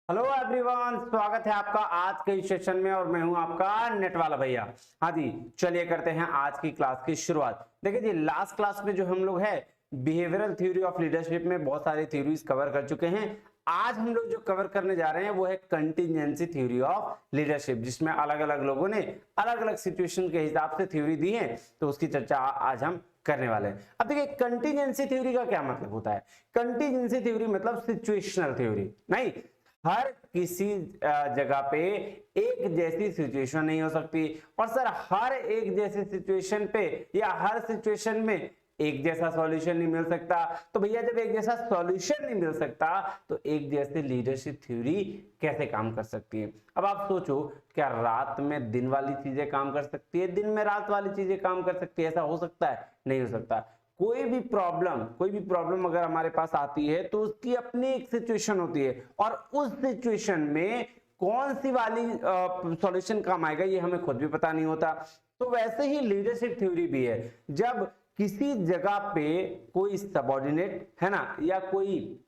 Hello everyone, स्वागत है आपका आज के इस सेशन में और मैं हूं आपका नेट वाला भैया। हाँ जी, चलिए करते हैं आज की क्लास की शुरुआत। देखिए जी, लास्ट क्लास में जो हम लोग है बिहेवियरल थ्योरी ऑफ लीडरशिप में बहुत सारे थ्योरीज कवर कर चुके हैं। आज हम लोग जो कवर करने जा रहे हैं वो है कंटीजेंसी थ्योरी ऑफ लीडरशिप, जिसमें अलग अलग लोगों ने अलग अलग सिचुएशन के हिसाब से थ्योरी दी है, तो उसकी चर्चा आज हम करने वाले हैं। अब देखिए, कंटीजेंसी थ्योरी का क्या मतलब होता है। कंटीजेंसी थ्योरी मतलब सिचुएशनल थ्योरी नहीं। हर किसी जगह पे एक जैसी सिचुएशन नहीं हो सकती, और सर हर एक जैसी सिचुएशन पे या हर सिचुएशन में एक जैसा सॉल्यूशन नहीं मिल सकता। तो भैया जब एक जैसा सॉल्यूशन नहीं मिल सकता तो एक जैसी लीडरशिप थ्योरी कैसे काम कर सकती है। अब आप सोचो, क्या रात में दिन वाली चीजें काम कर सकती है, दिन में रात वाली चीजें काम कर सकती है? ऐसा हो सकता है? नहीं हो सकता। कोई भी प्रॉब्लम अगर हमारे पास आती है तो उसकी अपनी एक सिचुएशन होती है, और उस सिचुएशन में कौन सी वाली सॉल्यूशन काम आएगा ये हमें खुद भी पता नहीं होता। तो वैसे ही लीडरशिप थ्योरी भी है। जब किसी जगह पे कोई सबऑर्डिनेट है ना, या कोई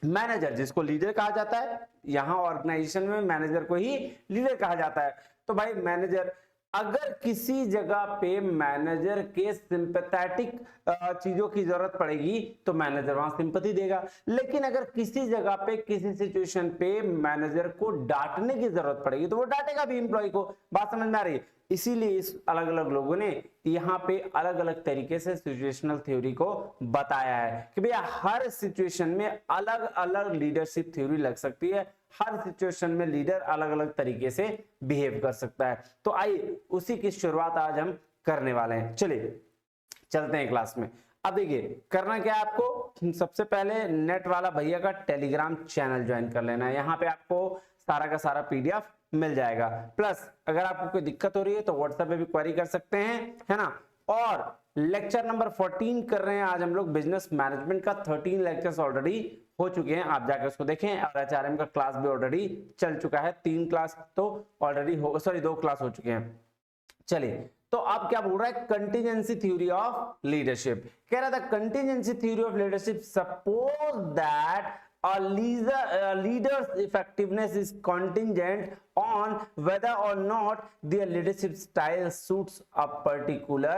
मैनेजर, जिसको लीडर कहा जाता है, यहां ऑर्गेनाइजेशन में मैनेजर को ही लीडर कहा जाता है। तो भाई मैनेजर, अगर किसी जगह पे मैनेजर के सिंपैथेटिक चीजों की जरूरत पड़ेगी तो मैनेजर वहां सिंपैथी देगा। लेकिन अगर किसी जगह पे किसी सिचुएशन पे मैनेजर को डांटने की जरूरत पड़ेगी तो वो डांटेगा भी एम्प्लॉय को। बात समझ में आ रही है? इसीलिए इस अलग अलग लोगों ने यहाँ पे अलग अलग तरीके से सिचुएशनल थ्योरी को बताया है कि भैया हर सिचुएशन में अलग अलग लीडरशिप थ्योरी लग सकती है। हर सिचुएशन में लीडर अलग अलग तरीके से बिहेव कर सकता है। तो आइए उसी की शुरुआत आज हम करने वाले हैं। चलिए चलते हैं क्लास में। अब देखिए, करना क्या है आपको, सबसे पहले नेट वाला भैया का टेलीग्राम चैनल ज्वाइन कर लेना है। यहाँ पे आपको सारा का सारा पीडीएफ मिल जाएगा। प्लस अगर आपको कोई दिक्कत हो रही है तो व्हाट्सएप पे भी क्वेरी कर सकते हैं, है ना। और लेक्चर नंबर 14 कर रहे हैं आज हम लोग। बिजनेस मैनेजमेंट का 13 लेक्चर्स ऑलरेडी हो चुके हैं, आप जाकर उसको देखें। और एचआरएम का क्लास भी ऑलरेडी चल चुका है। 3 क्लास तो ऑलरेडी हो, सॉरी 2 क्लास हो चुके हैं। चलिए, तो अब क्या बोल रहा है, कंटीजेंसी थ्योरी ऑफ लीडरशिप। कह रहा था contingency theory of leadership suppose that a leader's effectiveness is contingent on whether or not their leadership style suits a particular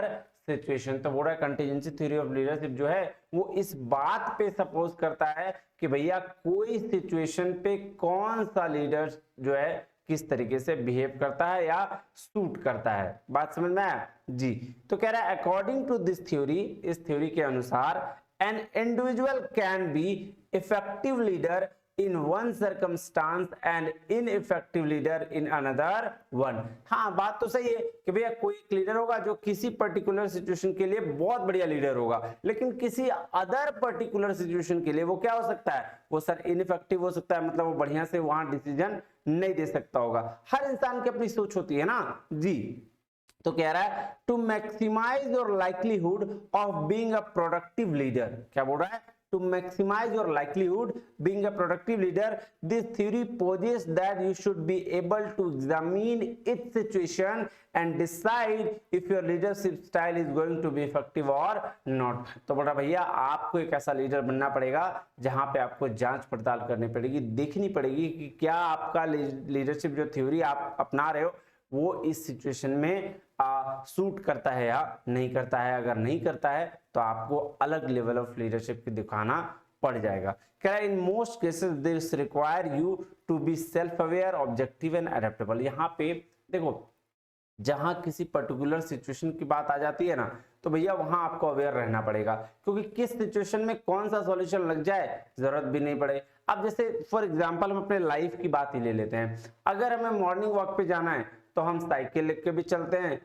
situation. तो बोल रहा है कंटीजेंसी थ्योरी ऑफ लीडरशिप जो है वो इस बात पे सपोज करता है कि भैया कोई सिचुएशन पे कौन सा लीडर जो है किस तरीके से बिहेव करता है या सूट करता है। बात समझ में आया जी? तो कह रहा है अकॉर्डिंग टू दिस थ्योरी, इस थ्योरी के अनुसार an individual can be effective leader in one circumstance and ineffective leader in another one। हाँ, बात तो सही है कि भैया कोई एक लीडर होगा जो किसी पर्टिकुलर सिचुएशन के लिए बहुत बढ़िया लीडर होगा, लेकिन किसी अदर पर्टिकुलर सिचुएशन के लिए वो क्या हो सकता है, वो सर इनइफेक्टिव हो सकता है। मतलब वो बढ़िया से वहां डिसीजन नहीं दे सकता होगा। हर इंसान की अपनी सोच होती है ना जी। तो कह रहा है to maximise your likelihood of being a productive leader. क्या बोल रहा है? To maximise your likelihood being a productive leader, this theory poses that you should be able to examine its situation and decide if your leadership style is going to be effective और not. तो बोला भैया आपको एक ऐसा leader बनना पड़ेगा जहां पे आपको जांच पड़ताल करनी पड़ेगी, देखनी पड़ेगी कि क्या आपका लीडरशिप जो थ्योरी आप अपना रहे हो वो इस सिचुएशन में सूट करता है या नहीं करता है। अगर नहीं करता है तो आपको अलग लेवल ऑफ लीडरशिप की दिखाना पड़ जाएगा। कह रहा है in most cases this require you to be self aware, objective and adaptable. यहाँ पे देखो, जहां किसी पर्टिकुलर सिचुएशन की बात आ जाती है ना, तो भैया वहां आपको अवेयर रहना पड़ेगा, क्योंकि किस सिचुएशन में कौन सा सॉल्यूशन लग जाए जरूरत भी नहीं पड़े। अब जैसे फॉर एग्जांपल हम अपने लाइफ की बात ही ले लेते हैं। अगर हमें मॉर्निंग वॉक पे जाना है तो हम साइकिल लेके भी चलते हैं,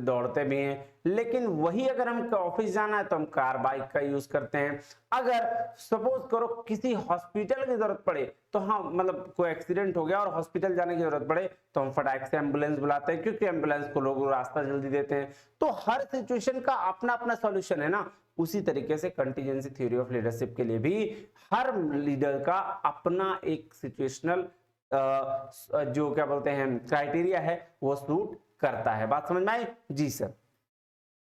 दौड़ते भी हैं, लेकिन वही अगर हम ऑफिस जाना है तो हम कार बाइक का यूज करते हैं। अगर सपोज करो किसी हॉस्पिटल की जरूरत पड़े तो हाँ, मतलब कोई एक्सीडेंट हो गया और हॉस्पिटल जाने की जरूरत पड़े तो हम फटाक से एम्बुलेंस बुलाते हैं, क्योंकि एम्बुलेंस को लोग रास्ता जल्दी देते हैं। तो हर सिचुएशन का अपना अपना सॉल्यूशन है ना। उसी तरीके से कंटीजेंसी थ्योरी ऑफ लीडरशिप के लिए भी हर लीडर का अपना एक सिचुएशनल जो क्या बोलते हैं क्राइटेरिया है वो सूट करता है। बात समझ में आई जी सर?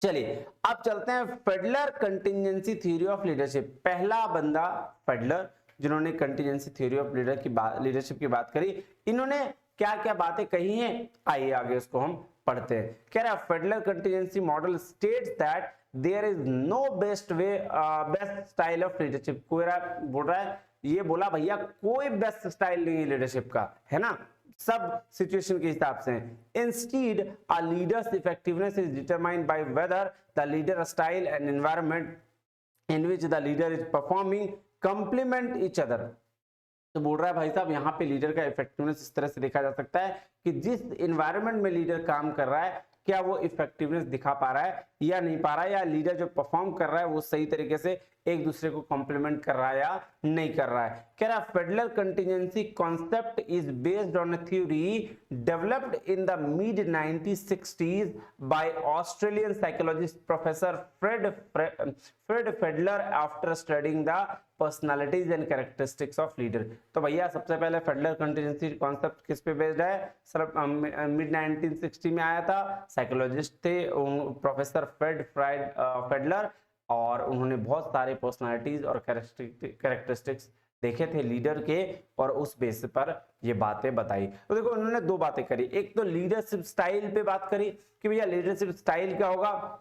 चलिए अब चलते हैं फेडलर कंटिजेंसी थ्योरी ऑफ लीडरशिप। पहला बंदा फेडलर, जिन्होंने कंटीजेंसी थ्योरी ऑफ लीडरशिप की बात करी, इन्होंने क्या क्या बातें कही हैं, आइए आगे उसको हम पढ़ते हैं। कह रहा है federal contingency model states that there is no best style of leadership. कोई बोल रहा है, ये बोला भैया कोई बेस्ट स्टाइल नहीं है लीडरशिप का, है ना, सब सिचुएशन के हिसाब से। Instead a leaders effectiveness is determined by whether the leader style and environment in which the leader is performing complement each other. तो बोल रहा है भाई साहब यहाँ पे लीडर का इफेक्टिवनेस इस तरह से देखा जा सकता है कि जिस एनवायरनमेंट में लीडर काम कर रहा है, क्या वो इफेक्टिवनेस दिखा पा रहा है या नहीं पा रहा है, या लीडर जो परफॉर्म कर रहा है वो सही तरीके से एक दूसरे को कॉम्प्लीमेंट कर रहा है या नहीं कर रहा है। कह रहा है federal contingency concept is based on a theory developed in the mid 1960s by Australian psychologist professor Fred Fiedler after studying the personalities and characteristics of leader. तो भैया सबसे पहले फेडलर कंटीजेंसी कॉन्सेप्ट किस पे बेस्ड है, सर मिड 1960 में आया था, साइकोलॉजिस्ट थे प्रोफेसर फेडलर, और उन्होंने बहुत सारे पर्सनालिटीज और कैरेक्टरिस्टिक्स देखे थे लीडर के, और उस बेस पर ये बातें बताई। तो देखो उन्होंने दो बातें करी, एक तो लीडरशिप स्टाइल पे बात करी कि भैया लीडरशिप स्टाइल क्या होगा,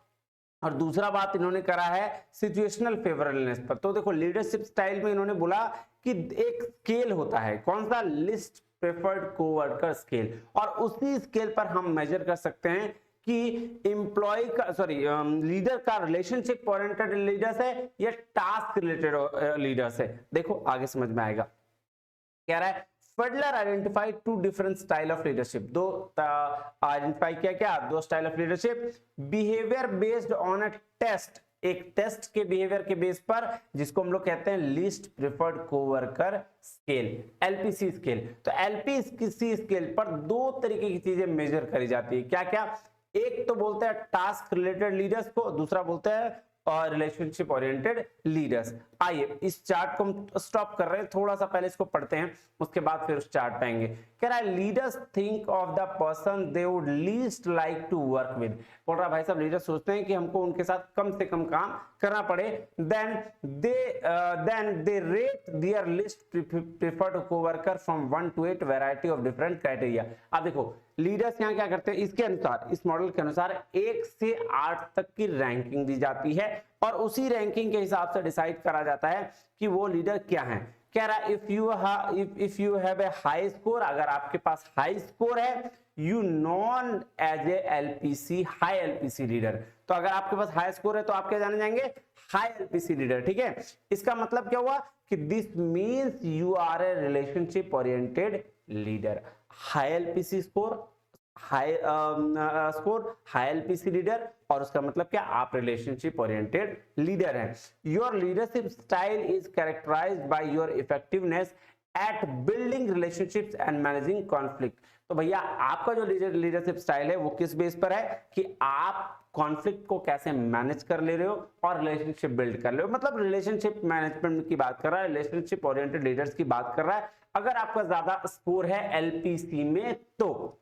और दूसरा बात इन्होंने करा है सिचुएशनल फेवरेबलनेस पर। तो देखो लीडरशिप स्टाइल में इन्होंने बोला कि एक स्केल होता है, कौन सा, लिस्ट प्रेफर्ड कोवर्कर स्केल, और उसी स्केल पर हम मेजर कर सकते हैं कि एम्प्लॉय का लीडर का रिलेशनशिप ओरिएंटेड लीडर्स है या टास्क रिलेटेड लीडर्स है। देखो आगे समझ में आएगा। कह रहा है Fiedler identified two different style of leadership, दो आइडेंटिफाई किया, क्या, दो style of leadership, behaviour based on a test, एक टेस्ट के बिहेवियर के बेस पर, जिसको हम लोग कहते हैं least preferred coworker scale, LPC scale. तो एलपीसी स्केल पर दो तरीके की चीजें मेजर करी जाती है, क्या क्या, एक तो बोलते हैं टास्क रिलेटेड लीडर्स को, दूसरा बोलते हैं और रिलेशनशिप ओरिएंटेड लीडर्स। आइए इस चार्ट को हम स्टॉप कर रहे हैं, थोड़ा सा पहले इसको पढ़ते हैं, उसके बाद फिर उस चार्ट पे आएंगे। कह रहा है leaders think of the person they would least like to work with. बोल रहा भाई साहब लीडर सोचते हैं कि हमको उनके साथ कम से कम काम करना पड़े, then they rate their least preferred coworker from 1 to 8 variety of different criteria. अब देखो लीडर्स यहाँ क्या करते हैं, इसके अनुसार, इस मॉडल के अनुसार 1 से 8 तक की रैंकिंग दी जाती है, और उसी रैंकिंग के हिसाब से डिसाइड करा जाता है कि वो लीडर क्या है। कह रहा है if you have a high score, अगर आपके पास हाई स्कोर है, you known as a LPC, high LPC leader. तो अगर आपके पास हाई स्कोर है तो आप क्या जाने जाएंगे, हाई एलपीसी लीडर, ठीक है। इसका मतलब क्या हुआ कि this means you are a relationship oriented leader. High LPC score, high LPC leader, और उसका मतलब क्या, आप रिलेशनशिप ओरिएंटेड लीडर हैं। Your leadership style is characterised by your effectiveness at building relationships and managing conflict. तो भैया आपका जो लीडरशिप स्टाइल है वो किस बेस पर है कि आप कॉन्फ्लिक्ट को कैसे मैनेज कर ले रहे हो और रिलेशनशिप बिल्ड कर रहे हो, मतलब रिलेशनशिप मैनेजमेंट की बात कर रहा है, रिलेशनशिप ओरिएंटेड लीडर्स की बात कर रहा है। अगर आपका ज्यादा स्कोर है एलपीसी में तो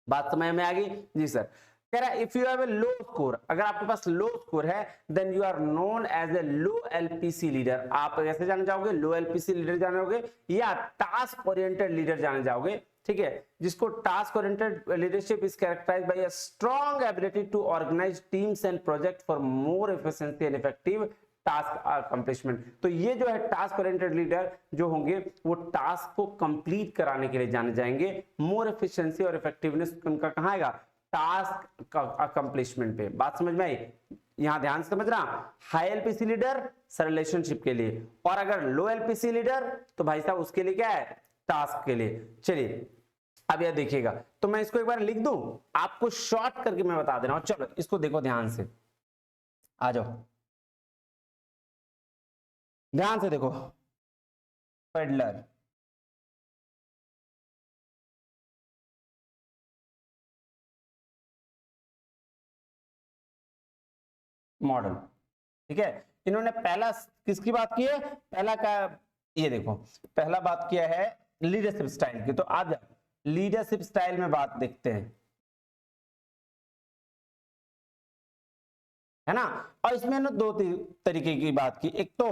बात समझ में आ गई जी सर। कह रहा है if you have a low score, अगर आपके पास लो स्कोर है, then you are known as a low LPC leader. आप कैसे जाने जाओगे, लो एलपीसी लीडर जाने जाओगे या टास्क ओरिएंटेड लीडर जाने जाओगे, ठीक है, जिसको task oriented leadership is characterised by a strong ability to organise teams and project for more efficiency and effective task accomplishment. तो ये जो है टास्क ओरिएंटेड लीडर जो होंगे वो टास्क को कंप्लीट कराने के लिए जाने जाएंगे, मोर एफिशिएंसी और इफेक्टिवनेस उनका कहां आएगा, टास्क अकम्प्लिशमेंट पे। बात समझ में आई, यहां ध्यान से समझना, हाई एलपीसी लीडर रिलेशनशिप के लिए, और अगर लो एलपीसी लीडर तो भाई साहब उसके लिए क्या है, टास्क के लिए। चलिए अब यह देखिएगा, तो मैं इसको एक बार लिख दूं, आपको शॉर्ट करके मैं बता दे रहा हूं। चलो इसको देखो ध्यान से, आ जाओ ध्यान से देखो। फेडलर, मॉडल, ठीक है, इन्होंने पहला किसकी बात की है, पहला का, ये देखो पहला बात किया है लीडरशिप स्टाइल की। तो आज लीडरशिप स्टाइल में बात देखते हैं, है ना। और इसमें ना दो तरीके की बात की, एक तो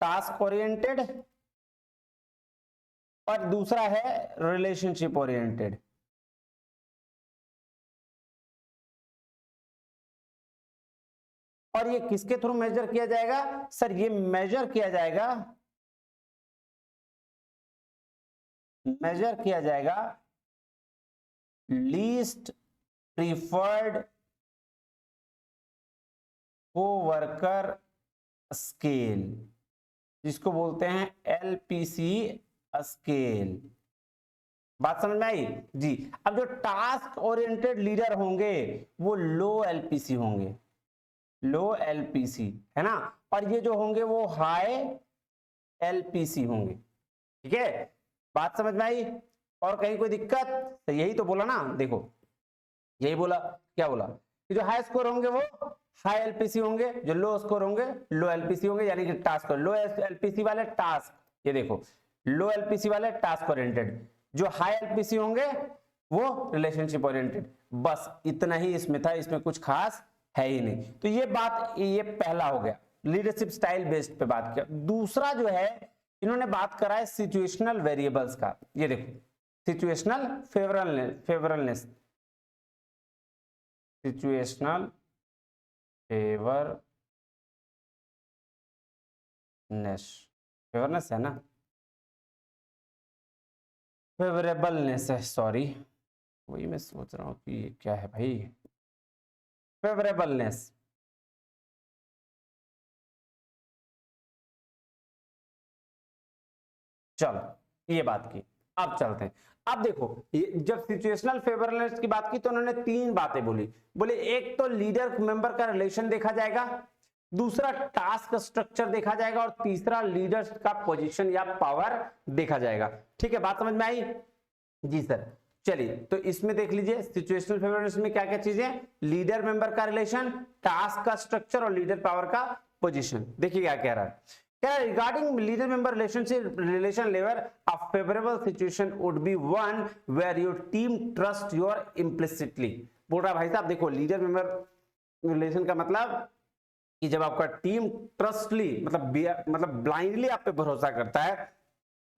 टास्क ओरिएंटेड और दूसरा है रिलेशनशिप ओरिएंटेड। और ये किसके थ्रू मेजर किया जाएगा सर? ये मेजर किया जाएगा लीस्ट प्रीफर्ड कोवर्कर स्केल, जिसको बोलते हैं एलपीसी स्केल। बात समझ में आई जी? अब जो टास्क ओरिएंटेड लीडर होंगे वो लो एलपीसी होंगे, लो एलपीसी है ना, और ये जो होंगे वो हाई एलपीसी होंगे। ठीक है, बात समझ में आई? और कहीं कोई दिक्कत? तो यही तो बोला ना, देखो यही बोला, क्या बोला कि जो हाई स्कोर होंगे वो हाई एलपीसी होंगे, जो लो स्कोर होंगे लो एलपीसी होंगे, यानी कि टास्क लो एलपीसी वाले टास्क, ये देखो लो एलपीसी वाले टास्क ओरिएंटेड, जो हाई एलपीसी होंगे वो रिलेशनशिप ओरिएंटेड। बस इतना ही इसमें था, इसमें कुछ खास है ही नहीं। तो ये बात, ये पहला हो गया, लीडरशिप स्टाइल बेस्ड पे बात किया। दूसरा जो है इन्होंने बात करा है सिचुएशनल वेरिएबल्स का। ये देखो सिचुएशनल फेवरलनेस, सिचुएशनल फेवरनेस है ना, फेवरेबलनेस है, सॉरी वही मैं सोच रहा हूं कि क्या है भाई, फेवरेबलनेस। चलो ये बात की, अब चलते हैं। अब देखो जब सिचुएशनल फेवरेबलनेस की बात की तो उन्होंने तीन बातें बोली। बोले एक तो लीडर मेंबर का रिलेशन देखा जाएगा, दूसरा टास्क स्ट्रक्चर देखा जाएगा, और तीसरा लीडर का पोजीशन या पावर देखा जाएगा। ठीक है, बात समझ में आई? जी सर। चलिए तो इसमें देख लीजिए सिचुएशनल फेवरेबलनेस में क्या क्या चीजें, लीडर मेंबर का रिलेशन, टास्क का स्ट्रक्चर और लीडर पावर का पोजीशन। देखिए क्या कह रहा है, regarding leader member relation level, a favorable situation would be one where your team trust your implicitly। बोल रहा भाई साहब देखो लीडर मेंबर रिलेशन का मतलब कि जब आपका टीम ट्रस्टली मतलब ब्लाइंडली आप पे भरोसा करता है,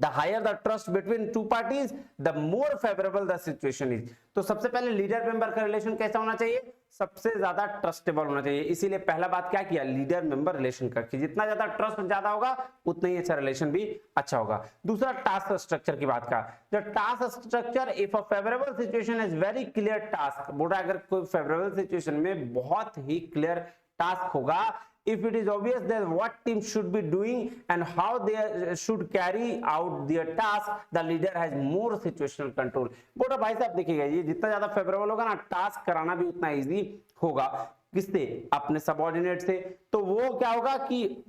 the higher the trust between two parties, the more favorable the situation is। तो सबसे पहले लीडर मेंबर का रिलेशन कैसा होना चाहिए? सबसे ज्यादा ट्रस्टेबल होना चाहिए। इसीलिए पहला बात क्या किया, लीडर मेंबर रिलेशन का, कि जितना ज्यादा ट्रस्ट ज्यादा होगा उतना ही अच्छा रिलेशन भी अच्छा होगा। दूसरा टास्क स्ट्रक्चर की बात का, जो task structure, if a favourable situation is very clear task, बोल रहा अगर कोई फेवरेबल सिचुएशन में बहुत ही क्लियर टास्क होगा, if it is obvious that what team should be doing and how they should carry out their task, the leader has more situational control। बोला भाई साहब देखिएगा ये जितना ज्यादा फेवरेबल होगा ना, टास्क कराना भी उतना इजी होगा। किससे? अपने सबऑर्डिनेट से। तो वो क्या होगा कि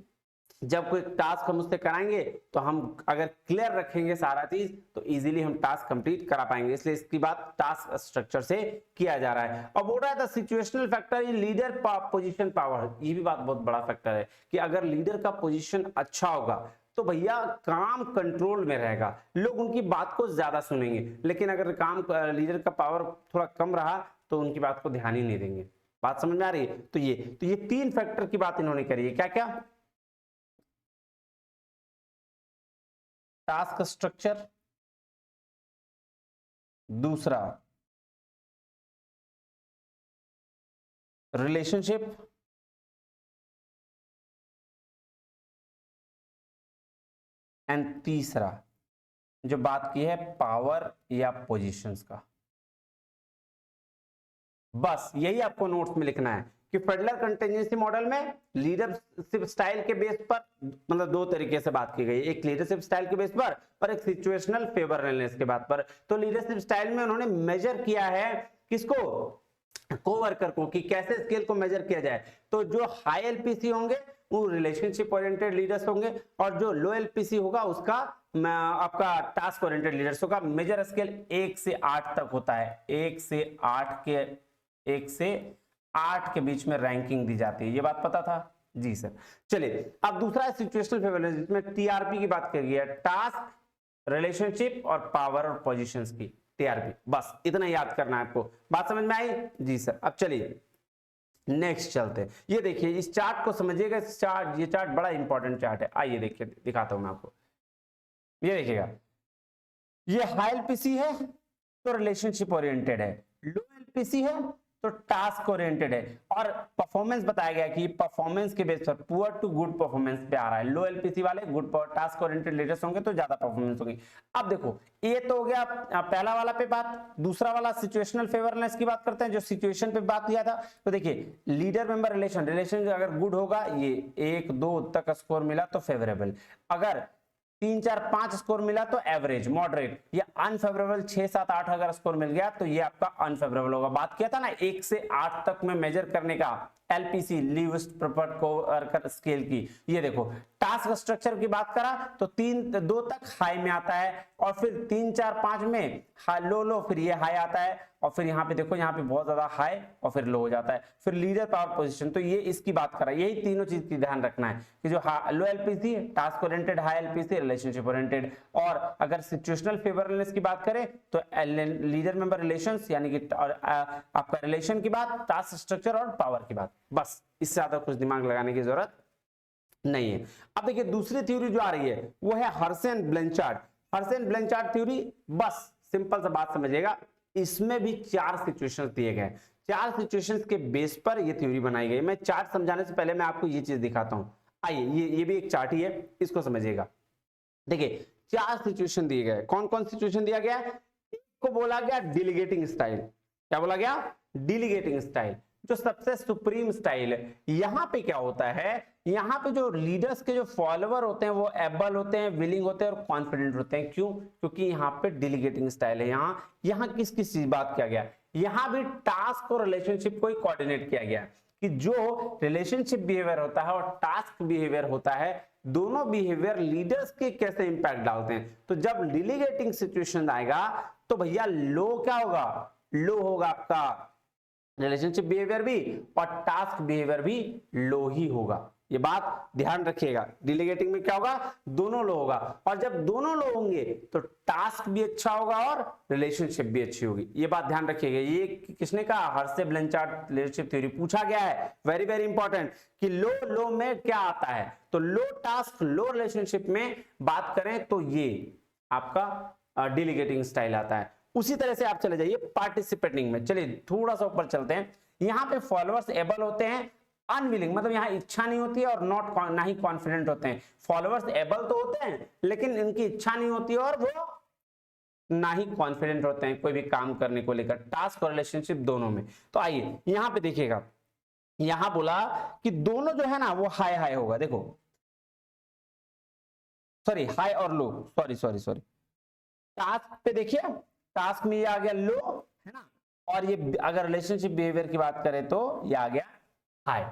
जब कोई टास्क हम उससे कराएंगे तो हम अगर क्लियर रखेंगे सारा चीज तो इजीली हम टास्क कंप्लीट करा पाएंगे। इसलिए इसकी बात टास्क स्ट्रक्चर से किया जा रहा है। और बोल रहा है situational factor in leader position power, ये भी बात बहुत बड़ा फैक्टर है कि अगर लीडर का पोजीशन अच्छा होगा तो भैया काम कंट्रोल में रहेगा, लोग उनकी बात को ज्यादा सुनेंगे। लेकिन अगर काम लीडर का पावर थोड़ा कम रहा तो उनकी बात को ध्यान ही नहीं देंगे। बात समझ में आ रही है? तो ये तीन फैक्टर की बात इन्होंने करी है। क्या क्या? टास्क स्ट्रक्चर, दूसरा रिलेशनशिप, एंड तीसरा जो बात की है पावर या पोजीशंस का। बस यही आपको नोट्स में लिखना है कि फेडरल कंटिजेंसी मॉडल में लीडरशिप स्टाइल के बेस पर मतलब दो तरीके से बात की गई, एक लीडरशिप स्टाइल के बेस पर और एक सिचुएशनल फेवरेबलनेस के बात पर। तो लीडरशिप स्टाइल में उन्होंने मेजर किया है किसको? कोवर्कर को, कि कैसे स्केल को मेजर किया जाए। तो जो हाई एलपीसी होंगे वो रिलेशनशिप ओरिएंटेड लीडर्स होंगे, और जो लो एलपीसी होगा उसका आपका टास्क ओरिएंटेड लीडर्स होगा। मेजर स्केल 1 से 8 तक होता है, 1 से 8 के बीच में रैंकिंग दी जाती है। ये बात पता था? जी सर। चलिए अब दूसरा है सिचुएशनल फेवरेबलनेस, जिसमें टीआरपी की बात करी है, टास्क, रिलेशनशिप और पावर और पोजीशंस की टीआरपी। बस इतना याद करना है आपको। बात समझ में आई? जी सर। अब चलिए नेक्स्ट चलते हैं, ये देखिए इस चार्ट को समझिएगा, इस चार्ट, ये चार्ट बड़ा इंपॉर्टेंट चार्ट है। आइए देखिए, दिखाता हूं मैं आपको, ये देखिएगा, ये हाई एलपीसी है तो रिलेशनशिप ओरिएंटेड है, लो एलपीसी है तो टास्क ओरिएंटेड है, और परफॉर्मेंस बताया गया कि परफॉर्मेंस के बेस पर पुअर टू गुड परफॉर्मेंस पे आ रहा है। लो एलपीसी वाले गुड टास्क ओरिएंटेड लीडर्स होंगे तो ज्यादा परफॉर्मेंस होगी। अब देखो ये तो हो गया पहला वाला पे बात। दूसरा वाला सिचुएशनल फेवरनेस की बात करते हैं, जो सिचुएशन पे बात किया था। तो देखिए लीडर मेंबर रिलेशन अगर गुड होगा, ये 1 2 तक स्कोर मिला तो फेवरेबल, अगर 3 4 5 स्कोर मिला तो एवरेज मॉडरेट, या अनफेवरेबल 6 7 8 अगर स्कोर मिल गया तो ये आपका अनफेवरेबल होगा। बात किया था ना 1 से 8 तक में मेजर करने का LPC, least preferred coworker scale की। ये देखो टास्क स्ट्रक्चर की बात करा तो 3 2 तक हाई में आता है, और फिर 3 4 5 में लो लो, फिर ये हाई आता है, और फिर यहाँ पे देखो यहाँ पे बहुत ज्यादा हाई और फिर लो हो जाता है, फिर लीडर पावर पोजीशन। तो ये इसकी बात करा, यही तीनों चीज की ध्यान रखना है कि जो low LPC, task oriented, high LPC, relationship oriented. और अगर सिचुएशनल फेवरेबलनेस की बात करें तो लीडर मेंबर रिलेशंस, यानी कि आपका रिलेशन की बात, टास्क स्ट्रक्चर और पावर की बात, बस इससे ज्यादा कुछ दिमाग लगाने की जरूरत नहीं है। अब देखिए दूसरी थ्योरी जो आ रही है वो है हर्सन ब्लैंचार्ड। हर्सन ब्लैंचार्ड थ्योरी, बस सिंपल सा बात समझिएगा, इसमें भी 4 सिचुएशंस दिए गए, 4 सिचुएशंस के बेस पर ये थ्योरी बनाई गई। मैं चार्ट समझाने से पहले मैं आपको ये चीज दिखाता हूं। आइए, ये भी एक चार्ट ही है, इसको समझिएगा। देखिए 4 सिचुएशन दिए गए। कौन कौन सिचुएशन दिया गया है? को बोला गया डिलीगेटिंग स्टाइल। क्या बोला गया? डिलीगेटिंग स्टाइल, जो सबसे सुप्रीम स्टाइल है। यहां पे क्या होता है, यहां पे जो लीडर्स के जो फॉलोअर होते हैं वो एबल होते हैं, विलिंग होते हैं और कॉन्फिडेंट होते हैं। क्यों? क्योंकि यहां पे डिलीगेटिंग स्टाइल है। यहां किस किस चीज बात किया गया, यहां भी टास्क और रिलेशनशिप को ही कोऑर्डिनेट किया गया कि जो रिलेशनशिप बिहेवियर होता है और टास्क बिहेवियर होता है, दोनों बिहेवियर लीडर्स के कैसे इंपैक्ट डालते हैं। तो जब डिलीगेटिंग सिचुएशन आएगा तो भैया लो क्या होगा, लो होगा आपका रिलेशनशिप बिहेवियर भी, और टास्क बिहेवियर भी लो ही होगा। ये बात ध्यान रखिएगा। डिलीगेटिंग में क्या होगा, दोनों लो होगा, और जब दोनों लो होंगे तो टास्क भी अच्छा होगा और रिलेशनशिप भी अच्छी होगी। ये बात ध्यान रखिएगा। ये किसने कहा? Hersey Blanchard leadership theory. पूछा गया है, वेरी वेरी इंपॉर्टेंट, कि लो में क्या आता है। तो लो टास्क लो रिलेशनशिप में बात करें तो ये आपका डिलीगेटिंग स्टाइल आता है। उसी तरह से आप चले जाइए पार्टिसिपेटिंग में। चलिए थोड़ा सा ऊपर चलते हैं। यहां पे फॉलोअर्स एबल होते हैं, अनविलिंग मतलब यहां इच्छा नहीं होती है, और ना ही कॉन्फिडेंट होते हैं। फॉलोअर्स एबल तो होते हैं लेकिन इनकी इच्छा नहीं होती और वो ना ही कॉन्फिडेंट होते हैं कोई भी काम करने को लेकर, टास्क और रिलेशनशिप दोनों में। तो आइए यहां पे देखिएगा, यहां बोला कि दोनों जो है ना वो हाई हाई होगा। देखो सॉरी, हाई और लो, सॉरी टास्क पे देखिए, टास्क में ये आ गया लो, है ना, और ये अगर रिलेशनशिप बिहेवियर की बात करें तो ये आ गया हाई।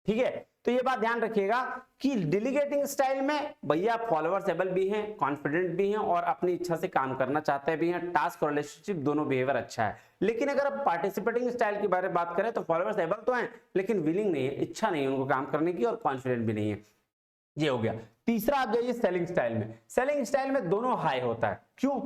ठीक है, तो ये बात ध्यान रखिएगा कि डिलीगेटिंग स्टाइल में भैया फॉलोअर्स एबल भी हैं, कॉन्फिडेंट भी हैं, और अपनी इच्छा से काम करना चाहते भी हैं। टास्क और रिलेशनशिप दोनों बिहेवियर अच्छा है। लेकिन अगर आप पार्टिसिपेटिंग स्टाइल के बारे में बात करें तो फॉलोअर्स एबल तो हैं लेकिन विलिंग नहीं है, इच्छा नहीं है उनको काम करने की, और कॉन्फिडेंट भी नहीं है। ये हो गया। तीसरा आप जाइए सेलिंग स्टाइल में। सेलिंग स्टाइल में दोनों हाई होता है। क्यों?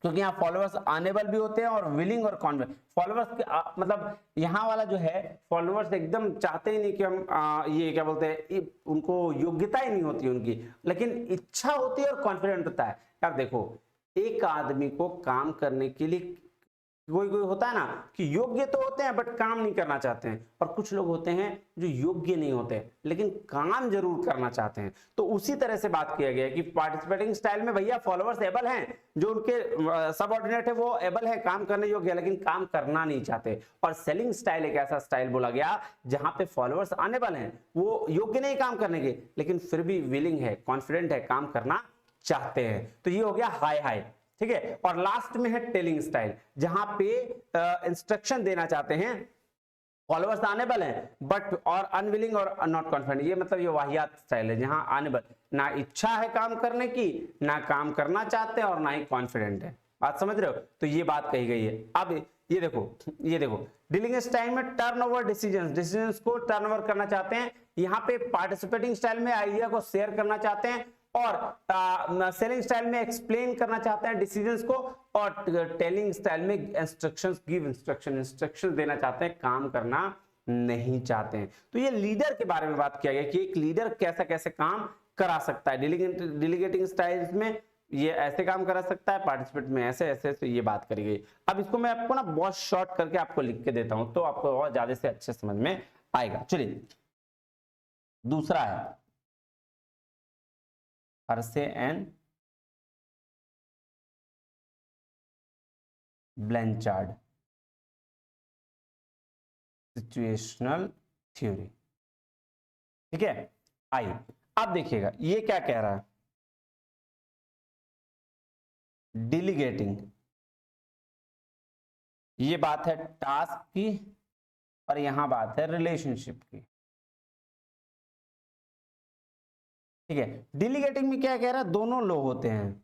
क्योंकि यहाँ फॉलोअर्स अनेबल भी होते हैं और विलिंग और कॉन्फिडेंट। फॉलोअर्स मतलब यहाँ वाला जो है, फॉलोअर्स एकदम चाहते ही नहीं कि हम ये क्या बोलते हैं, उनको योग्यता ही नहीं होती उनकी, लेकिन इच्छा होती है और कॉन्फिडेंट होता है। यार देखो, एक आदमी को काम करने के लिए कोई होता है ना कि योग्य तो होते हैं बट काम नहीं करना चाहते हैं, और कुछ लोग होते हैं जो योग्य नहीं होते लेकिन काम जरूर करना चाहते हैं। तो उसी तरह से बात किया गया कि पार्टिसिपेटिंग स्टाइल में भैया फॉलोअर्स एबल हैं, जो उनके सबऑर्डिनेट है वो एबल है, काम करने योग्य है लेकिन काम करना नहीं चाहते। और सेलिंग स्टाइल एक ऐसा स्टाइल बोला गया जहां पे फॉलोअर्स अनेबल हैं, वो योग्य नहीं काम करने के लेकिन फिर भी विलिंग है, कॉन्फिडेंट है, काम करना चाहते हैं। तो ये हो गया हाई हाई। ठीक है, और लास्ट में है टेलिंग स्टाइल, जहां पे इंस्ट्रक्शन देना चाहते हैं, फॉलोअर्स अनेबल हैं बट और अनविलिंग और नॉट कॉन्फिडेंट। ये मतलब ये वाहियात स्टाइल है जहां अनेबल, ना इच्छा है काम करने की, ना काम करना चाहते हैं और ना ही कॉन्फिडेंट है। बात समझ रहे हो? तो ये बात कही गई है। अब ये देखो डीलिंग स्टाइल में टर्नओवर डिसीजंस को टर्नओवर करना चाहते हैं। यहाँ पे पार्टिसिपेटिंग स्टाइल में आइडिया को शेयर करना चाहते हैं, और सेलिंग स्टाइल में एक्सप्लेन करना चाहते हैं डिसीजंस को, और टेलिंग स्टाइल में इंस्ट्रक्शंस देना चाहते हैं, काम करना नहीं चाहते हैं। तो ये लीडर के बारे में बात किया गया कि एक लीडर कैसा कैसे काम करा सकता है। डेलीगेटिंग स्टाइल्स में ये ऐसे काम करा सकता है, पार्टिसिपेट में ऐसे ऐसे, तो ये बात करी गई। अब इसको मैं आपको ना बहुत शॉर्ट करके आपको लिख के देता हूं तो आपको और ज्यादा से अच्छे समझ में आएगा। चलिए दूसरा है हर्शे एंड ब्लैंचार्ड सिचुएशनल थ्योरी। ठीक है, आइए अब देखिएगा ये क्या कह रहा है। डेलीगेटिंग, ये बात है टास्क की और यहां बात है रिलेशनशिप की। ठीक है, डेलीगेटिंग में क्या कह रहा है, दोनों लोग होते हैं।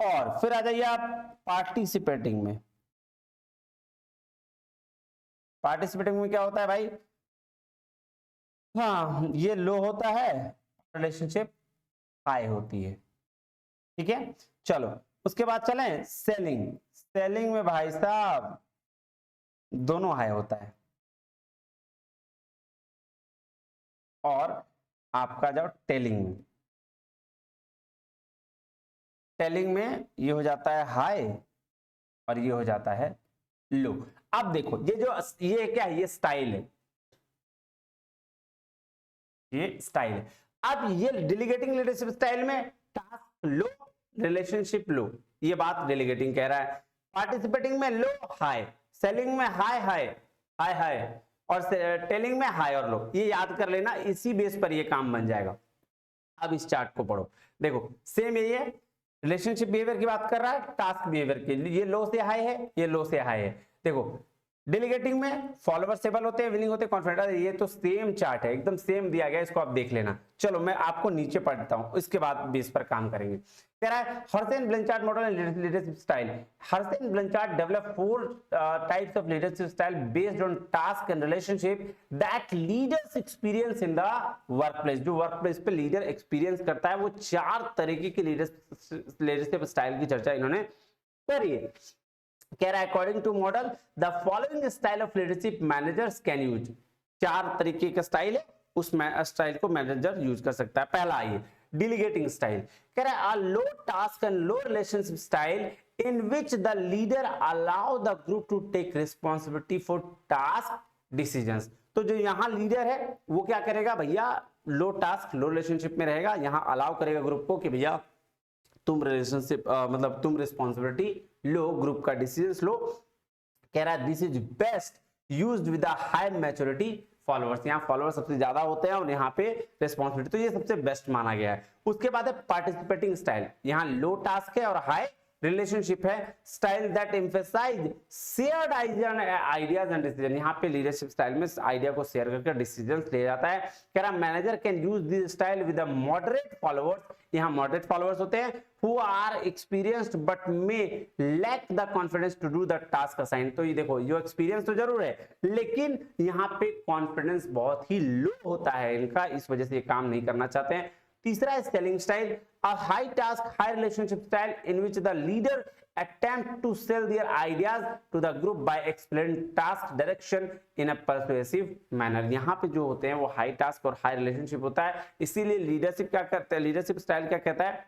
और फिर आ जाइए आप पार्टिसिपेटिंग में। पार्टिसिपेटिंग में क्या होता है भाई, हाँ ये लो होता है, रिलेशनशिप हाई होती है। ठीक है, चलो उसके बाद चलें सेलिंग। सेलिंग में भाई साहब दोनों हाई होता है। और आपका जो टेलिंग में ये हो जाता है हाई और ये हो जाता है लो। अब देखो ये क्या है, ये स्टाइल है, ये स्टाइल है। अब ये डेलीगेटिंग लीडरशिप स्टाइल में टास्क लो, रिलेशनशिप लो, ये बात डेलीगेटिंग कह रहा है। पार्टिसिपेटिंग में लो हाई, सेलिंग में हाई हाई हाई हाई और टेलिंग में हाई और लो। ये याद कर लेना, इसी बेस पर ये काम बन जाएगा। अब इस चार्ट को पढ़ो, देखो सेम ये रिलेशनशिप बिहेवियर की बात कर रहा है, टास्क बिहेवियर की, ये लो से हाई है, ये लो से हाई है। देखो डेलीगेटिंग में फॉलोवर स्टेबल होते हैं, विनिंग होते हैं, कॉन्फिडेंट। ये तो सेम चार्ट है, एकदम सेम दिया गया, इसको आप देख लेना। चलो मैं आपको नीचे पढ़ता हूं, इसके बाद बेस पर काम करेंगे। कह रहा है Hersey and Blanchard model and leadership style. Hersey and Blanchard develop 4 types of leadership style based on task and relationship that leaders experience in the workplace. जो वर्कप्लेस पे लीडर एक्सपीरियंस करता है, वो 4 तरीके की लीडरशिप स्टाइल की चर्चा इन्होंने करी है। कह रहा है according to model the following style of leadership managers can use. 4 तरीके का स्टाइल है, उस स्टाइल को मैनेजर यूज कर सकता है। पहला आइए डेलीगेटिंग स्टाइल। कह रहा है low task and low relationship style in which the leader allow the group to take responsibility for task decisions. तो जो यहाँ लीडर है वो क्या करेगा भैया, लो टास्क लो रिलेशनशिप में रहेगा, यहाँ अलाउ करेगा ग्रुप को कि भैया तुम रिलेशनशिप मतलब तुम रिस्पॉन्सिबिलिटी लो, ग्रुप का डिसीजन लो। कह रहा है this is best used with high maturity followers. यहाँ फॉलोअर्स सबसे ज्यादा होते हैं और यहाँ पे रिस्पॉन्सिबिलिटी, तो ये सबसे बेस्ट माना गया है। उसके बाद है पार्टिसिपेटिंग स्टाइल। यहाँ लो टास्क है और हाई रिलेशनशिप है। Style that emphasise shared ideas and decision. यहाँ पे लीडरशिप स्टाइल में आइडिया को शेयर करके डिसीजन लिया जाता है। कह रहा manager can use this style with moderate followers. यहाँ मॉडरेट फॉलोअर्स होते हैं who are experienced but may lack the confidence to do the task assigned। तो ये देखो ये एक्सपीरियंस तो जरूर है लेकिन यहाँ पे कॉन्फिडेंस बहुत ही लो होता है इनका, इस वजह से ये काम नहीं करना चाहते हैं। तीसरा है selling style, a high task high relationship style in which the leader attempt to sell their ideas to the group by explaining task direction in a persuasive manner। यहाँ पे जो होते हैं वो हाई टास्क और हाई रिलेशनशिप होता है, इसीलिए लीडरशिप क्या करते हैं, लीडरशिप स्टाइल क्या कहता है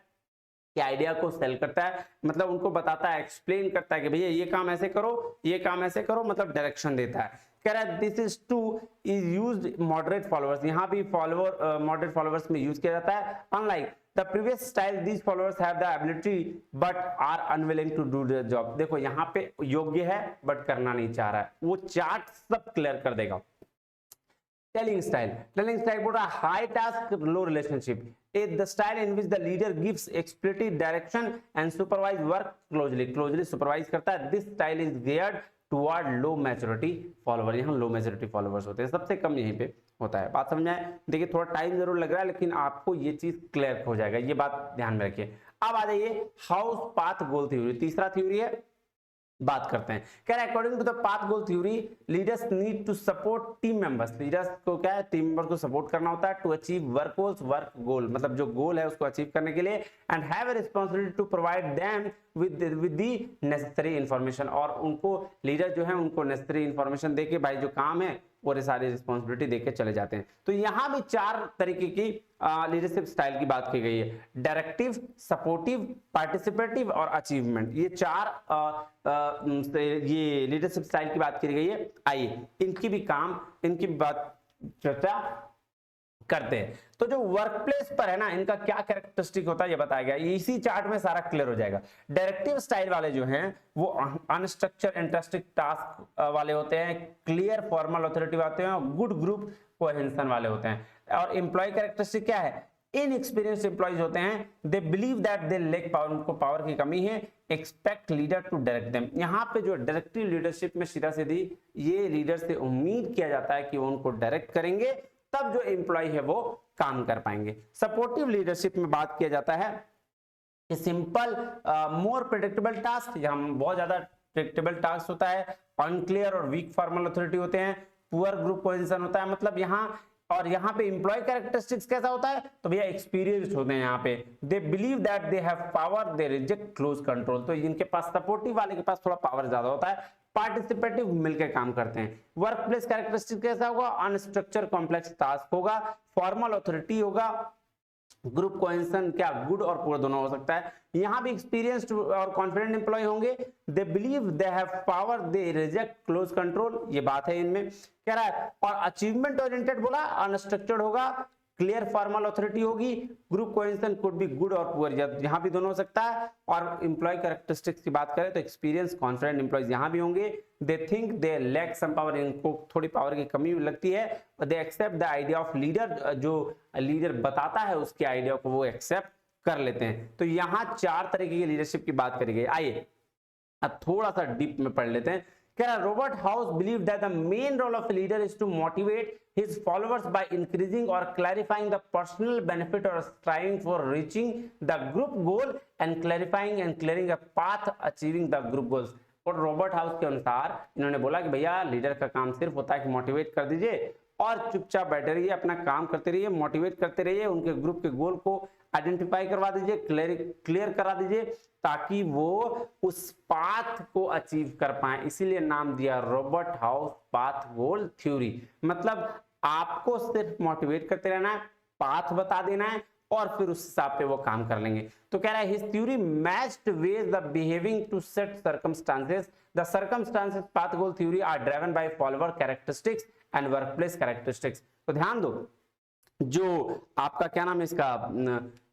कि आइडिया को सेल करता है, मतलब उनको बताता है, एक्सप्लेन करता है कि भैया ये काम ऐसे करो, ये काम ऐसे करो, मतलब डायरेक्शन देता है। कह रहा है this is too is used moderate followers. यहाँ भी फॉलोअर मॉडरेट फॉलोअर्स में यूज किया जाता है। Unlike the previous style these followers have the ability but are unwilling to do the job. देखो यहाँ पे योग्य है बट करना नहीं चाह रहा है, वो चार्ट सब क्लियर कर देगा। टेलिंग स्टाइल बोल रहा है high task low relationship is the style in which the leader gives explicit direction and supervise work closely supervise करता है। This style is geared toward low maturity follower। यहाँ low maturity followers होते हैं, सबसे कम यहीं पे होता है। बात समझ में आए? देखिए थोड़ा टाइम जरूर लग रहा है लेकिन आपको ये चीज क्लियर हो जाएगा, ये बात ध्यान में रखिए। अब आ जाइए हाउस पाथ गोल थ्योरी। तीसरा थ्योरी है बात करते हैं। कह रहा है according to the path goal theory leaders need to support team members, leaders को क्या है, टीम मेंबर को सपोर्ट करना होता है to achieve work goals, work goal मतलब जो गोल है उसको अचीव करने के लिए, and have a responsibility to provide them with the necessary information, और उनको लीडर जो है उनको नेसेसरी इंफॉर्मेशन देके भाई जो काम है वो सारी रिस्पॉन्सिबिलिटी देके चले जाते हैं। तो यहाँ भी 4 तरीके की लीडरशिप स्टाइल की बात की गई है, डायरेक्टिव, सपोर्टिव, पार्टिसिपेटिव और अचीवमेंट, ये 4 ये लीडरशिप स्टाइल की बात की गई है। आइए इनकी बात चर्चा करते हैं। तो जो वर्क प्लेस पर है ना, इनका क्या कैरेक्टरिस्टिक होता है ये बताया गया, इसी चार्ट में सारा क्लियर हो जाएगा। डायरेक्टिव स्टाइल वाले जो हैं वो अनस्ट्रक्चर्ड इंटरेस्टिंग टास्क वाले होते हैं, क्लियर फॉर्मल अथॉरिटी होते हैं और गुड ग्रुप कोहेजन वाले होते हैं। और एम्प्लॉय कैरेक्टरिस्टिक क्या है, इनएक्सपीरियंस्ड एम्प्लॉयज होते हैं, they believe that they lack power, उनको पावर की कमी है, expect leader to direct them. यहाँ पे जो डायरेक्टिव लीडरशिप में सीधा सीधी ये लीडर से उम्मीद किया जाता है कि वो उनको डायरेक्ट करेंगे, तब जो एम्प्लॉय है वो काम कर पाएंगे। सपोर्टिव लीडरशिप में बात किया जाता है कि सिंपल मोर प्रेडिक्टेबल टास्क, यहाँ बहुत ज्यादा प्रेडिक्टेबल टास्क होता है, अनक्लियर और वीक फॉर्मल अथॉरिटी होते हैं, पुअर ग्रुप कोहेजन होता है, मतलब यहाँ और यहाँ पे एम्प्लॉय कैरेक्टरिस्टिक्स कैसा होता है, तो भैया एक्सपीरियंस्ड होते हैं। यहाँ पे दे believe that they have power, they reject close control, तो इनके पास सपोर्टिव वाले के पास थोड़ा पावर ज्यादा होता है, पार्टिसिपेटिव मिलकर काम करते हैं। वर्क प्लेस कैरेक्टरिस्टिक कैसा होगा, अनस्ट्रक्चर कॉम्प्लेक्स टास्क होगा, फॉर्मल अथॉरिटी होगा, ग्रुप कोहेजन क्या गुड और पुअर दोनों हो सकता है। यहां भी एक्सपीरियंस्ड और कॉन्फिडेंट एम्प्लॉय होंगे, they believe they have power, they reject close control, ये बात है इनमें। कह रहा है और अचीवमेंट ओरिएंटेड बोला, अनस्ट्रक्चर्ड होगा, क्लियर फॉर्मल अथॉरिटी होगी, group cohesion could be good और पुअर, यहां भी दोनों हो सकता है। और एम्प्लॉय कैरेक्टरिस्टिक्स की बात करें तो एक्सपीरियंस कॉन्फिडेंट एम्प्लॉयज यहां भी होंगे, they think they lack some power, इनको थोड़ी पावर की कमी लगती है, they accept the idea of leader, जो लीडर बताता है उसके आइडिया को वो एक्सेप्ट कर लेते हैं। तो यहां 4 तरीके की लीडरशिप की बात करी गई। आइए अब थोड़ा सा डीप में पढ़ लेते हैं। कह रहा Robert House believe that the main role of leader is to motivate his followers by increasing or clarifying the personal benefit or striving for reaching the group goal and clarifying and clearing a path achieving the group goals। और Robert house के अनुसार इन्होंने बोला कि भैया leader का काम सिर्फ होता है कि मोटिवेट कर दीजिए और चुपचाप बैठे रहिए, अपना काम करते रहिए, मोटिवेट करते रहिए, उनके ग्रुप के गोल को आइडेंटिफाई करवा दीजिए, क्लियर करा दीजिए, ताकि वो उस पाथ को अचीव कर पाए। इसीलिए नाम दिया Robert House path goal theory. मतलब आपको सिर्फ मोटिवेट करते रहना है, पाथ बता देना है और फिर उस हिसाब पे वो काम कर लेंगे। तो कह रहा है his theory matched ways the behaving to set circumstances, the circumstances path goal theory are driven by follower characteristics and workplace characteristics. तो ध्यान दो, जो आपका क्या नाम है इसका,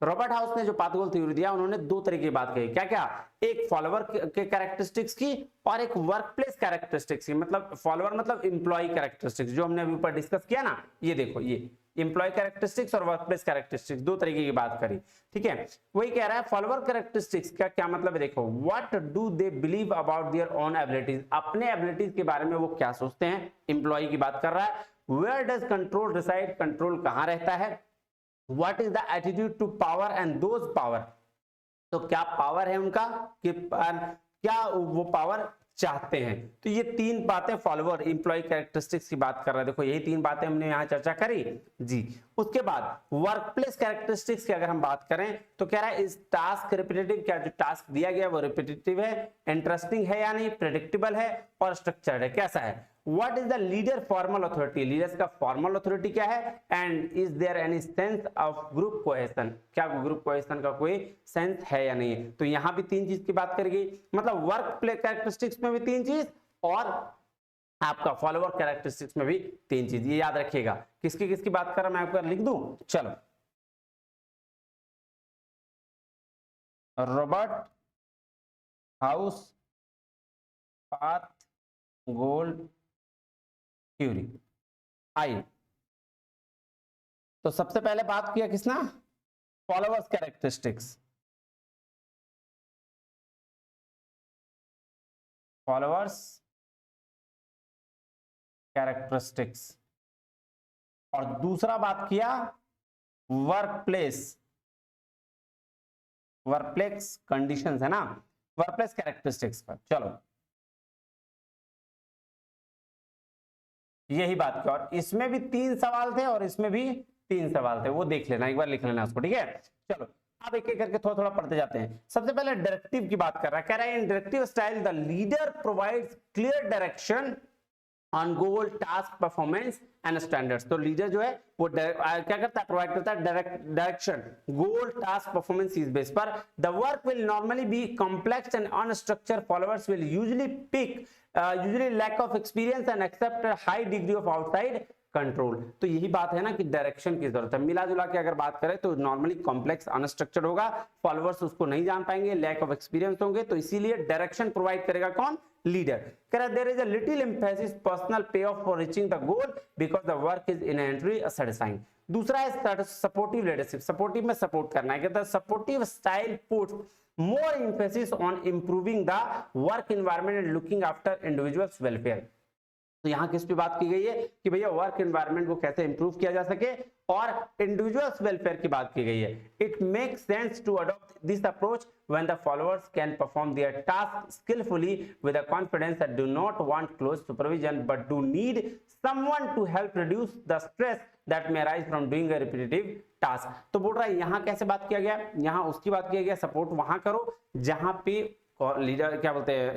रॉबर्ट हाउस ने जो पाथ गोल थ्योरी दिया उन्होंने 2 तरीके की बात कही, क्या क्या, एक फॉलोअर के कैरेक्टरिस्टिक्स की और एक वर्कप्लेस कैरेक्टरिस्टिक्स की। मतलब फॉलोअर मतलब एम्प्लॉय कैरेक्टरिस्टिक्स, जो हमने अभी ऊपर डिस्कस किया ना, ये देखो ये एम्प्लॉय कैरेक्टरिस्टिक्स और वर्कप्लेस कैरेक्टरिस्टिक्स 2 तरीके की बात करी, ठीक है। वही कह रहा है फॉलोअर कैरेक्टरिस्टिक्स का क्या मतलब है, देखो what do they believe about their own abilities, अपने एबिलिटीज के बारे में वो क्या सोचते हैं, एम्प्लॉय की बात कर रहा है। Where does control reside, control कहां रहता है, what is the attitude to power and those power, तो क्या पावर है उनका कि क्या वो पावर चाहते हैं। तो ये 3 बातें फॉलोअर एम्प्लॉय कैरेक्टरिस्टिक्स की बात कर रहा है। देखो यही 3 बातें हमने यहाँ चर्चा करी जी। उसके बाद वर्कप्लेस कैरेक्टरिस्टिक्स की अगर हम बात करें तो कह रहा है इस टास्क रिपीटेटिव, क्या जो टास्क दिया गया वो रिपीटेटिव है, इंटरेस्टिंग है या नहीं, प्रेडिक्टेबल है और स्ट्रक्चर्ड है, कैसा है। What is the leader formal authority, leaders का फॉर्मल अथॉरिटी क्या है, and is there any sense of group cohesion, क्या ग्रुप कोहेजन का कोई सेंस है या नहीं है। तो यहां भी 3 चीज की बात करेगी, मतलब वर्क प्ले कैरेक्टरिस्टिक्स में भी 3 चीज और आपका फॉलोअर कैरेक्टरिस्टिक्स में भी 3 चीज, ये याद रखिएगा। किसकी किसकी बात कर रहा मैं आपको लिख दूं, चलो Robert House path goal theory. आई तो सबसे पहले बात किया किसना, फॉलोअर्स कैरेक्टरिस्टिक्स, फॉलोअर्स कैरेक्टरिस्टिक्स, और दूसरा बात किया वर्कप्लेस, वर्कप्लेस कंडीशंस है ना, वर्कप्लेस कैरेक्टरिस्टिक्स पर। चलो यही बात की, और इसमें भी 3 सवाल थे और इसमें भी 3 सवाल थे, वो देख लेना, एक बार लिख लेना उसको, ठीक है। चलो अब एक एक करके थोड़ा थोड़ा पढ़ते जाते हैं। सबसे पहले डायरेक्टिव की बात कर रहा है, कह रहा है in directive style the leader provides clear direction on goal, task, performance and standards. तो लीडर जो है वो क्या करता है, प्रोवाइड करता है डायरेक्शन, गोल, टास्क, परफॉर्मेंस इस बेस पर। The work will normally be complex and unstructured, followers will usually pick usually lack of experience and accept a high degree of outside control. तो यही बात है ना कि डायरेक्शन की जरूरत है। मिला जुला के अगर बात करें तो नॉर्मली कॉम्प्लेक्स अनस्ट्रक्चर्ड होगा, फॉलोअर्स उसको नहीं जान पाएंगे, लैक ऑफ एक्सपीरियंस होंगे, तो इसीलिए डायरेक्शन प्रोवाइड करेगा कौन, लीडर। कह रहा है there is a little emphasis personal पे of for reaching the goal because the work is inherently satisfying. दूसरा है सपोर्टिव लीडरशिप, सपोर्टिव में सपोर्ट करना है। कहता है supportive style puts more emphasis on improving the work environment and looking after individuals welfare। तो यहां किस पे बात की गई है कि भैया वर्क एनवायरनमेंट को कैसे इंप्रूव किया जा सके और इंडिविजुअल्स वेलफेयर की बात की गई है। It makes sense to adopt this approach when the followers can perform their task skilfully with a confidence that do not want close supervision but do need someone to help reduce the stress that may arise from doing a repetitive task. तो बोल रहा है यहां कैसे बात किया गया, यहां उसकी बात किया गया सपोर्ट वहां करो जहां पे लीडर क्या बोलते हैं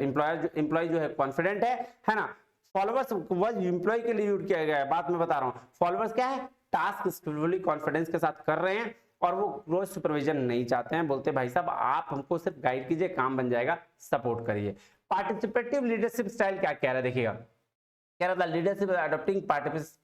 एम्प्लॉय जो है कॉन्फिडेंट है ना। फॉलोअर्स वह एम्प्लॉय के लिए यूज किया गया है, बात मैं बता रहा हूं। फॉलोअर्स क्या है, टास्क स्किलफुली कॉन्फिडेंस के साथ कर रहे हैं और वो रोज सुपरविजन नहीं चाहते हैं, बोलते भाई साहब आप हमको सिर्फ गाइड कीजिए, काम बन जाएगा, सपोर्ट करिए। पार्टिसिपेटिव लीडरशिप स्टाइल क्या कह रहा है देखिएगा, कह रहा था leadership adopting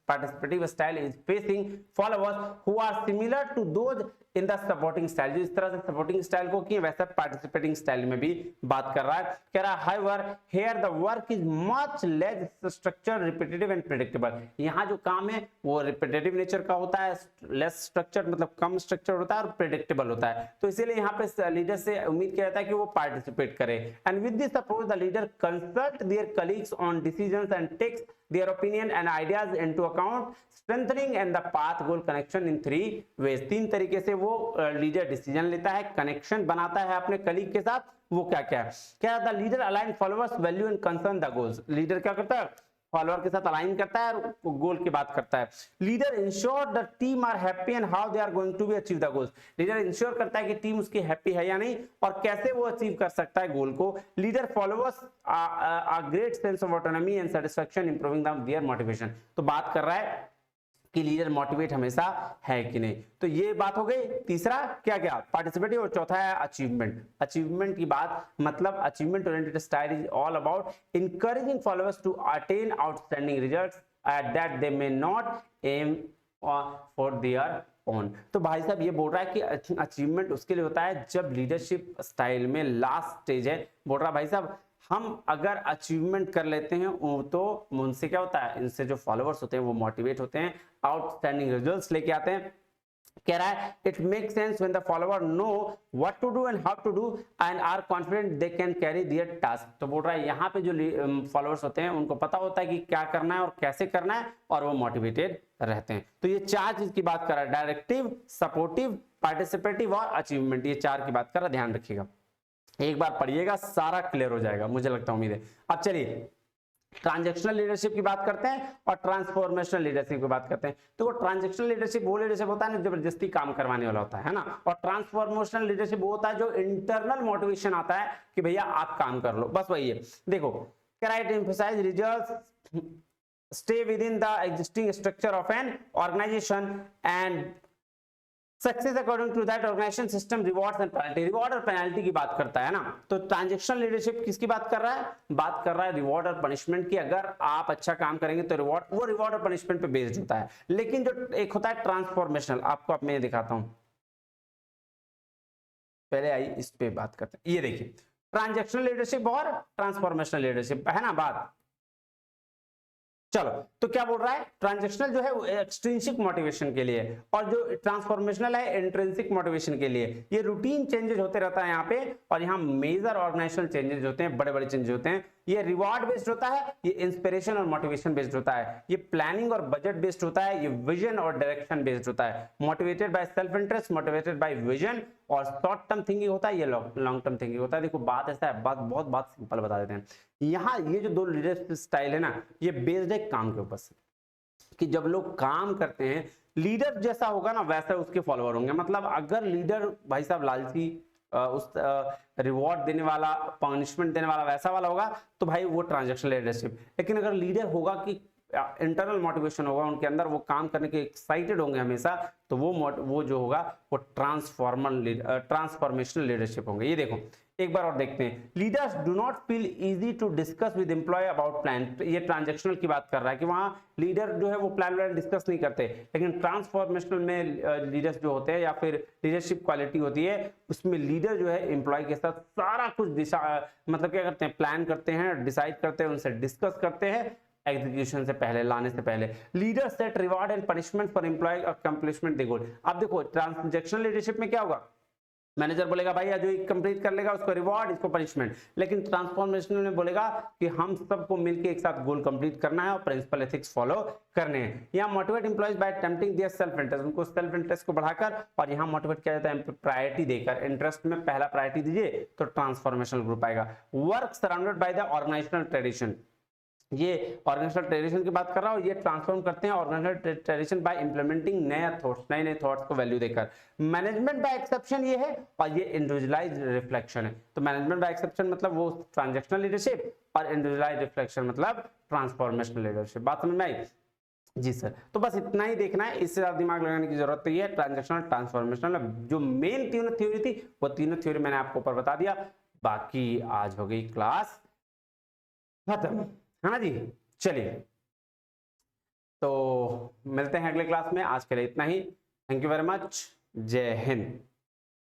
participative style is facing followers who are similar to those in the supporting style। जो इस तरह से सपोर्टिंग स्टाइल को किए वैसा पार्टिसिपेटिंग स्टाइल में भी बात कर रहा है। कह रहा है however here the work is much less structured, repetitive and predictable। यहाँ जो काम है वो रिपीटेटिव नेचर का होता है, लेस स्ट्रक्चर्ड मतलब कम स्ट्रक्चर होता है और प्रेडिक्टेबल होता है। तो इसीलिए यहाँ पे लीडर से उम्मीद किया जाता है कि वो पार्टिसिपेट करे। And with this approach the leader consult their colleagues on decisions and takes their opinion and ideas into account, strengthening and the path goal connection in 3 ways। 3 तरीके से वो लीडर डिसीजन लेता है, कनेक्शन बनाता है अपने colleague के साथ। वो क्या क्या है, क्या the leader align followers value and concern the goals. Leader क्या करता है, फॉलोअर के साथ अलाइन करता है और गोल की बात करता है। Leader ensure the team are happy and how they are going to be achieve the goals. Leader ensure करता है कि टीम उसकी हैप्पी है या नहीं और कैसे वो अचीव कर सकता है गोल को। Leader followers a great sense of autonomy and satisfaction improving their motivation. तो बात कर रहा है कि लीडर मोटिवेट हमेशा है कि नहीं। तो ये बात हो गई। तीसरा क्या क्या, पार्टिसिपेटिव, और चौथा है अचीवमेंट। अचीवमेंट की बात मतलब achievement oriented style is all about encouraging followers to attain outstanding results that they may not aim for their own. तो भाई साहब ये बोल रहा है कि अचीवमेंट उसके लिए होता है जब लीडरशिप स्टाइल में लास्ट स्टेज है। बोल रहा भाई साहब हम अगर अचीवमेंट कर लेते हैं तो उनसे क्या होता है, इनसे जो फॉलोअर्स होते हैं वो मोटिवेट होते हैं, आउटस्टैंडिंग रिजल्ट्स लेके आते हैं। कह रहा है it make sense when the follower know what to do and how to do and are confident they can carry their task. तो बोल रहा है यहाँ पे जो फॉलोअर्स होते हैं उनको पता होता है कि क्या करना है और कैसे करना है और वो मोटिवेटेड रहते हैं। तो ये 4 चीज की बात कर रहा है, डायरेक्टिव, सपोर्टिव, पार्टिसिपेटिव और अचीवमेंट। ये 4 की बात कर रहा है, ध्यान रखिएगा, एक बार पढ़िएगा सारा क्लियर हो जाएगा, मुझे लगता है, उम्मीद है। अब चलिए ट्रांजैक्शनल लीडरशिप की बात करते हैं और ट्रांसफॉर्मेशनल लीडरशिप की बात करते हैं। तो ट्रांजैक्शनल लीडरशिप वो लीडरशिप होता है ना जबरदस्ती काम करवाने वाला होता है ना, और ट्रांसफॉर्मेशनल लीडरशिप वो होता है जो इंटरनल मोटिवेशन आता है कि भैया आप काम कर लो, बस वही है। देखो can emphasise results, stay within the existing structure of an organisation and success according to that organisation system, rewards and penalty. Reward और पेनल्टी की बात करता है ना। तो ट्रांजैक्शनल लीडरशिप किसकी बात कर रहा है, बात कर रहा है रिवॉर्ड और पनिशमेंट की। अगर आप अच्छा काम करेंगे तो रिवॉर्ड, वो रिवॉर्ड और पनिशमेंट पे बेस्ड होता है। लेकिन जो एक होता है ट्रांसफॉर्मेशनल, आपको अब मैं दिखाता हूं, पहले आई इस पे बात करते हैं। ये देखिए ट्रांजैक्शनल लीडरशिप और ट्रांसफॉर्मेशनल लीडरशिप है ना बात। चलो तो क्या बोल रहा है, ट्रांजैक्शनल जो है वो एक्सट्रिंसिक मोटिवेशन के लिए और जो ट्रांसफॉर्मेशनल है इंट्रिंसिक मोटिवेशन के लिए। ये रूटीन चेंजेस होते रहता है यहाँ पे, और यहाँ मेजर ऑर्गेनाइजेशनल चेंजेस होते हैं, बड़े बड़े चेंजेस होते हैं। ये रिवॉर्ड बेस्ड होता है, ये इंस्पिरेशन और मोटिवेशन बेस्ड होता है, ये प्लानिंग और बजट बेस्ड होता है, ये विजन और डायरेक्शन बेस्ड होता है। Motivated by self interest, motivated by vision, और शॉर्ट टर्म थिंकिंग होता है, ये लॉन्ग टर्म थिंकिंग होता है। देखो बात ऐसा है, बहुत बात सिंपल बता देते हैं। यहाँ ये जो 2 लीडरशिप स्टाइल है ना, ये बेस्ड है काम के ऊपर से। कि जब लोग काम करते हैं, लीडर जैसा होगा ना वैसा उसके फॉलोअर होंगे। मतलब अगर लीडर भाई साहब लालची, उस रिवॉर्ड देने वाला, पनिशमेंट देने वाला वैसा वाला होगा तो भाई वो ट्रांजैक्शनल लीडरशिप। लेकिन अगर लीडर होगा कि इंटरनल मोटिवेशन होगा उनके अंदर, वो काम करने के एक्साइटेड होंगे हमेशा, तो वो जो होगा वो ट्रांसफॉर्मेशनल लीडरशिप होंगे। ये देखो एक बार और देखते हैं, leaders do not feel easy to discuss with employee about plan. ये ट्रांजैक्शनल की बात कर रहा है कि वहां लीडर जो है वो प्लान डिस्कस नहीं करते, लेकिन ट्रांसफॉर्मेशनल में लीडर्स जो होते हैं या फिर लीडरशिप क्वालिटी होती है उसमें लीडर जो है एम्प्लॉय के साथ सारा कुछ मतलब क्या करते हैं, प्लान करते हैं, डिसाइड करते हैं, उनसे डिस्कस करते हैं एग्जीक्यूशन से पहले, लाने से पहले। Leader set reward and punishment for employee accomplishment the goal. अब देखो ट्रांजैक्शनल लीडरशिप में क्या होगा, मैनेजर बोलेगा भाई जो कंप्लीट कर लेगा उसको रिवॉर्ड, इसको पनिशमेंट। लेकिन ट्रांसफॉर्मेशनल में बोलेगा कि हम सबको मिलकर एक साथ गोल कंप्लीट करना है और प्रिंसिपल एथिक्स फॉलो करने हैं। यहाँ motivate employees by tempting their self interest, उनको सेल्फ इंटरेस्ट को बढ़ाकर, और यहाँ मोटिवेट किया जाता है प्रायोरिटी देकर। इंटरेस्ट में पहला प्रायोरिटी दीजिए तो ट्रांसफॉर्मेशनल ग्रुप आएगा। Work surrounded by the organisational tradition, ये ऑर्गेनाइजेशनल ट्रेडिशन की बात कर रहा हूं, ये ट्रांसफॉर्म करते हैं ऑर्गेनाइजेशनल ट्रेडिशन बाय इंप्लीमेंटिंग नए थॉट्स को वैल्यू देकर। मैनेजमेंट बाय एक्सेप्शन ये है, और ये इंडिविजुअलाइज्ड रिफ्लेक्शन है। तो मैनेजमेंट बाय एक्सेप्शन मतलब वो ट्रांजैक्शनल लीडरशिप, और इंडिविजुअलाइज्ड रिफ्लेक्शन मतलब ट्रांसफॉर्मेशनल लीडरशिप। बात समझ में आई जी सर? तो बस इतना ही देखना है, इससे ज्यादा दिमाग लगाने की जरूरत नहीं है। ट्रांजैक्शनल, ट्रांसफॉर्मेशनल, जो मेन तीनों थ्योरी थी वो तीनों थ्योरी मैंने आपको ऊपर बता दिया। बाकी आज हो गई क्लास खत्म, है ना जी? चलिए तो मिलते हैं अगले क्लास में, आज के लिए इतना ही। थैंक यू वेरी मच, जय हिंद।